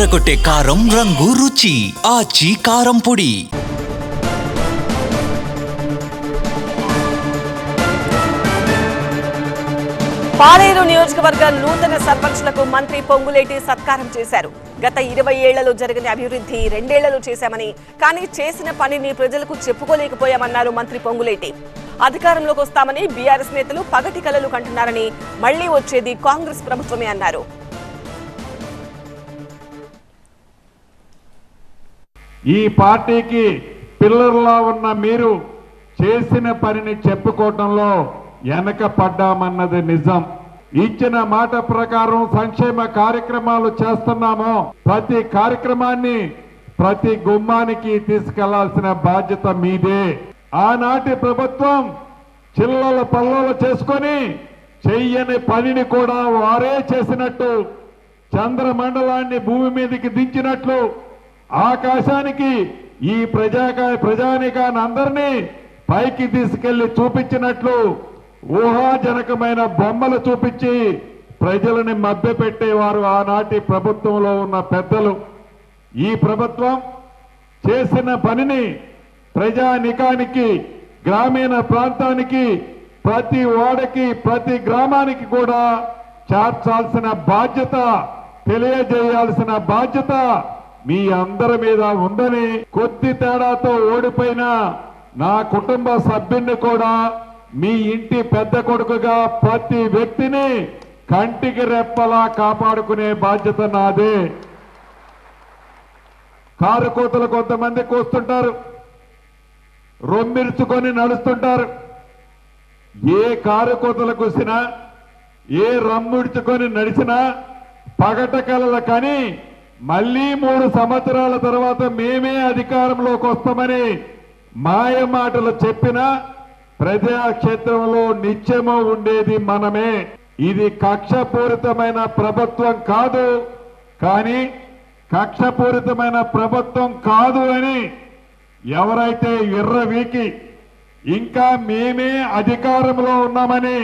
అదరకొట్టే కారం రంగు రుచి ఆచి కారం పొడి. పాలేరు నియోజకవర్గ నూతన సర్పంచ్లకు మంత్రి పొంగులేటి సత్కారం చేశారు. గత 20 ఏళ్లలో జరిగిన అభివృద్ధి 2 ఏళ్లలో చేశామని, కానీ చేసిన పనిని ప్రజలకు చెప్పుకోలేకపోయామన్నారు మంత్రి పొంగులేటి. అధికారంలోకి వస్తామని బీఆర్ఎస్ నేతలు పగటి కలలు కంటున్నారని, మళ్లీ వచ్చేది కాంగ్రెస్ ప్రభుత్వమే అన్నారు. ఈ పార్టీకి పిల్లర్లా ఉన్న మీరు చేసిన పనిని చెప్పుకోవటంలో వెనక పడ్డామన్నది నిజం. ఇచ్చిన మాట ప్రకారం సంక్షేమ కార్యక్రమాలు చేస్తున్నామో ప్రతి కార్యక్రమాన్ని ప్రతి గుమ్మానికి తీసుకెళ్లాల్సిన బాధ్యత మీదే. ఆనాటి ప్రభుత్వం చిల్లల పల్లలు చేసుకొని చెయ్యని పనిని కూడా వారే చేసినట్టు, చంద్రమండలాన్ని భూమి మీదకి దించినట్లు, ఆకాశానికి ఈ ప్రజానికాన్ని అందరినీ పైకి తీసుకెళ్లి చూపించినట్లు ఊహాజనకమైన బొమ్మలు చూపించి ప్రజలని మభ్యపెట్టేవారు ఆనాటి ప్రభుత్వంలో ఉన్న పెద్దలు. ఈ ప్రభుత్వం చేసిన పనిని ప్రజానికానికి, గ్రామీణ ప్రాంతానికి, ప్రతి వాడకి, ప్రతి గ్రామానికి కూడా చేర్చాల్సిన బాధ్యత, తెలియజేయాల్సిన బాధ్యత మీ అందరి మీద ఉందని, కొద్ది తేడాతో ఓడిపోయిన నా కుటుంబ సభ్యుని కూడా మీ ఇంటి పెద్ద కొడుకుగా ప్రతి వ్యక్తిని కంటికి రెప్పలా కాపాడుకునే బాధ్యత నాదే. కారు కోతలు కొంతమంది కూస్తుంటారు, రొమ్మిర్చుకొని నడుస్తుంటారు. ఏ కారు కోతలు కూసినా, ఏ రమ్మిడ్చుకొని నడిచినా పగట కలల కానీ మళ్ళీ 3 సంవత్సరాల తర్వాత మేమే అధికారంలోకి వస్తామని మాయ మాటలు చెప్పినా ప్రజాక్షేత్రంలో నిత్యము ఉండేది మనమే. ఇది కక్షపూరితమైన ప్రభుత్వం కాదు, కానీ కక్షపూరితమైన ప్రభుత్వం కాదు అని ఎవరైతే ఎర్రవీకి ఇంకా మేమే అధికారంలో ఉన్నామని,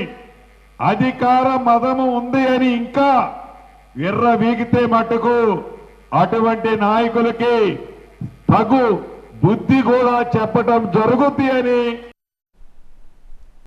అధికార మదము ఉంది అని ఇంకా ఎర్రవీగితే మటుకు అటువంటి నాయకులకి తగు బుద్ధి కూడా చెప్పడం జరుగుద్ది అని